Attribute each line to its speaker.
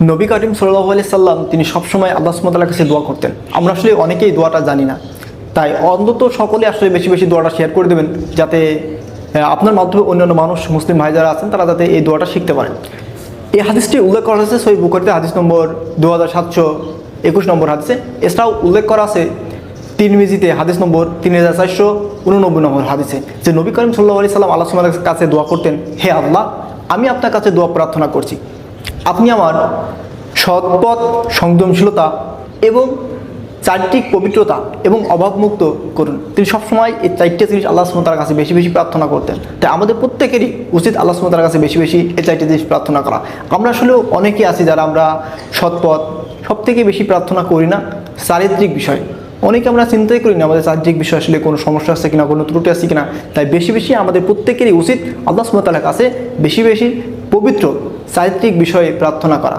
Speaker 1: নবী করিম সাল্লাল্লাহু আলাইহি সাল্লাম তিনি সবসময় আল্লাহ সুবহানাহু ওয়া তাআলার কাছে দোয়া করতেন। আমরা আসলে অনেকেই দোয়াটা জানি না, তাই অন্তত সকলে আসলে বেশি বেশি দোয়াটা শেয়ার করে দেবেন, যাতে আপনার মাধ্যমে অন্যান্য মানুষ মুসলিম ভাই যারা আছেন তারা যাতে এই দোয়াটা শিখতে পারেন। এই হাদিসটি উল্লেখ করা হয়েছে সহিহ বুখারীতে হাদিস নম্বর 2721 নম্বর হাদিসে। এছাড়াও উল্লেখ করা আছে তিরমিজিতে হাদিস নম্বর 3489 নম্বর হাদিসে, যে নবী করিম সাল্লাল্লাহু আলাইহি সাল্লাম আল্লাহ সুবহানাহু ওয়া তাআলার কাছে দোয়া করতেন, হে আল্লাহ, আমি আপনার কাছে দোয়া প্রার্থনা করছি, আপনি আমার সৎপথ, সংযমশীলতা এবং চারিত্রিক পবিত্রতা এবং অভাবমুক্ত করুন। তিনি সবসময় এই চারটে জিনিস আল্লাহ সুবহানাহু ওয়া তাআলার কাছে বেশি বেশি প্রার্থনা করতেন। তাই আমাদের প্রত্যেকেরই উচিত আল্লাহ সুবহানাহু ওয়া তাআলার কাছে বেশি বেশি এই চারটে জিনিস প্রার্থনা করা। আমরা আসলেও অনেকেই আছি যারা আমরা সৎপথ সব থেকে বেশি প্রার্থনা করি না চারিত্রিক বিষয়। অনেকে আমরা চিন্তাই করি না আমাদের চারিত্রিক বিষয় আসলে কোনো সমস্যা আছে কিনা, কোনো ত্রুটি আছে কিনা। তাই বেশি বেশি আমাদের প্রত্যেকেরই উচিত আল্লাহ সুবহানাহু ওয়া তাআলার কাছে বেশি বেশি পবিত্র চারিত্রিক বিষয়ে প্রার্থনা করা।